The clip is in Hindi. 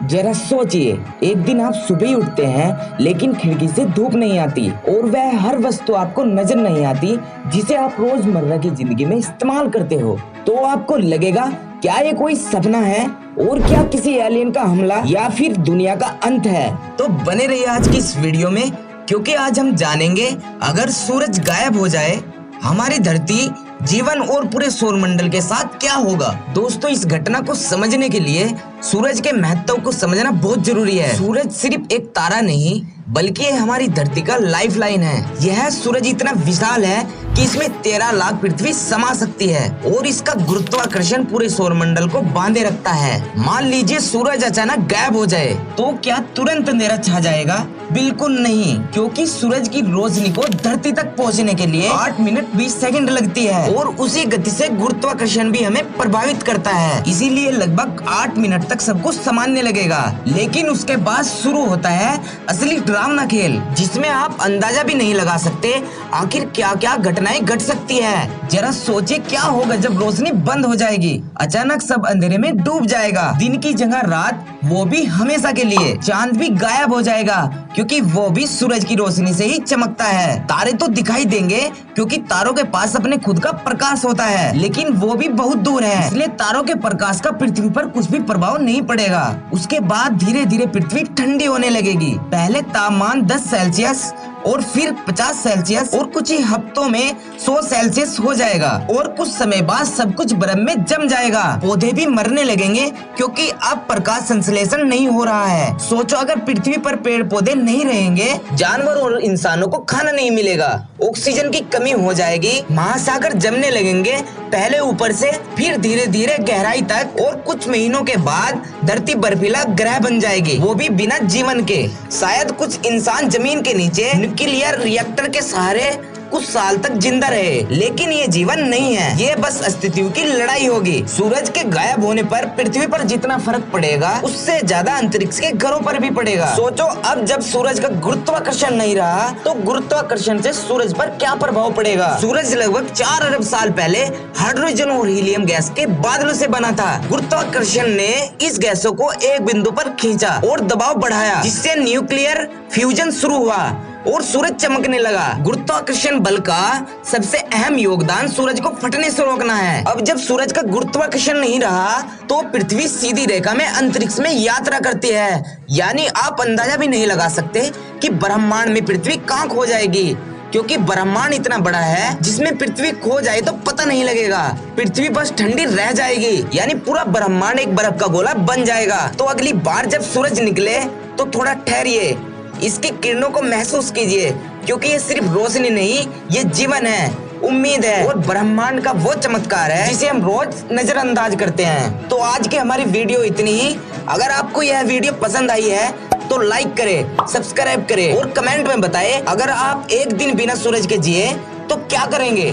जरा सोचिए, एक दिन आप सुबह ही उठते हैं लेकिन खिड़की से धूप नहीं आती और वह हर वस्तु आपको नजर नहीं आती जिसे आप रोजमर्रा की जिंदगी में इस्तेमाल करते हो। तो आपको लगेगा क्या ये कोई सपना है और क्या किसी एलियन का हमला या फिर दुनिया का अंत है। तो बने रहिए आज की इस वीडियो में, क्योंकि आज हम जानेंगे अगर सूरज गायब हो जाए हमारी धरती, जीवन और पूरे सौरमंडल के साथ क्या होगा। दोस्तों, इस घटना को समझने के लिए सूरज के महत्व को समझना बहुत जरूरी है। सूरज सिर्फ एक तारा नहीं बल्कि ये हमारी धरती का लाइफलाइन है। यह सूरज इतना विशाल है कि इसमें 13 लाख पृथ्वी समा सकती है और इसका गुरुत्वाकर्षण पूरे सौरमंडल को बांधे रखता है। मान लीजिए सूरज अचानक गायब हो जाए तो क्या तुरंत अंधेरा छा जाएगा? बिल्कुल नहीं, क्योंकि सूरज की रोशनी को धरती तक पहुंचने के लिए 8 मिनट 20 सेकंड लगती है और उसी गति से गुरुत्वाकर्षण भी हमें प्रभावित करता है। इसीलिए लगभग 8 मिनट तक सब कुछ सामान्य लगेगा, लेकिन उसके बाद शुरू होता है असली डरावना खेल, जिसमें आप अंदाजा भी नहीं लगा सकते आखिर क्या क्या घटनाएं घट सकती है। जरा सोचिए क्या होगा जब रोशनी बंद हो जाएगी। अचानक सब अंधेरे में डूब जाएगा, दिन की जगह रात, वो भी हमेशा के लिए। चांद भी गायब हो जाएगा क्योंकि वो भी सूरज की रोशनी से ही चमकता है। तारे तो दिखाई देंगे क्योंकि तारों के पास अपने खुद का प्रकाश होता है, लेकिन वो भी बहुत दूर है, इसलिए तारों के प्रकाश का पृथ्वी पर कुछ भी प्रभाव नहीं पड़ेगा। उसके बाद धीरे धीरे पृथ्वी ठंडी होने लगेगी। पहले तापमान 10 सेल्सियस और फिर 50 सेल्सियस और कुछ ही हफ्तों में 100 सेल्सियस हो जाएगा और कुछ समय बाद सब कुछ बर्फ में जम जाएगा। पौधे भी मरने लगेंगे क्योंकि अब प्रकाश संश्लेषण नहीं हो रहा है। सोचो अगर पृथ्वी पर पेड़ पौधे नहीं रहेंगे, जानवर और इंसानों को खाना नहीं मिलेगा, ऑक्सीजन की कमी हो जाएगी, महासागर जमने लगेंगे, पहले ऊपर से फिर धीरे धीरे गहराई तक, और कुछ महीनों के बाद धरती बर्फीला ग्रह बन जाएगी, वो भी बिना जीवन के। शायद कुछ इंसान जमीन के नीचे न्यूक्लियर रिएक्टर के सहारे कुछ साल तक जिंदा रहे, लेकिन ये जीवन नहीं है, ये बस अस्तित्व की लड़ाई होगी। सूरज के गायब होने पर पृथ्वी पर जितना फर्क पड़ेगा उससे ज्यादा अंतरिक्ष के घरों पर भी पड़ेगा। सोचो अब जब सूरज का गुरुत्वाकर्षण नहीं रहा तो गुरुत्वाकर्षण से सूरज पर क्या प्रभाव पड़ेगा। सूरज लगभग 4 अरब साल पहले हाइड्रोजन और हीलियम गैस के बादलों से बना था। गुरुत्वाकर्षण ने इस गैसों को एक बिंदु पर खींचा और दबाव बढ़ाया, जिससे न्यूक्लियर फ्यूजन शुरू हुआ और सूरज चमकने लगा। गुरुत्वाकर्षण बल का सबसे अहम योगदान सूरज को फटने से रोकना है। अब जब सूरज का गुरुत्वाकर्षण नहीं रहा तो पृथ्वी सीधी रेखा में अंतरिक्ष में यात्रा करती है, यानी आप अंदाजा भी नहीं लगा सकते कि ब्रह्मांड में पृथ्वी कहाँ खो जाएगी, क्योंकि ब्रह्मांड इतना बड़ा है जिसमें पृथ्वी खो जाए तो पता नहीं लगेगा। पृथ्वी बस ठंडी रह जाएगी, यानी पूरा ब्रह्मांड एक बर्फ का गोला बन जाएगा। तो अगली बार जब सूरज निकले तो थोड़ा ठहरिए, इसकी किरणों को महसूस कीजिए, क्योंकि ये सिर्फ रोशनी नहीं, ये जीवन है, उम्मीद है और ब्रह्मांड का वो चमत्कार है जिसे हम रोज नजरअंदाज करते हैं। तो आज की हमारी वीडियो इतनी ही। अगर आपको यह वीडियो पसंद आई है तो लाइक करें, सब्सक्राइब करें और कमेंट में बताएं अगर आप एक दिन बिना सूरज के जिए तो क्या करेंगे।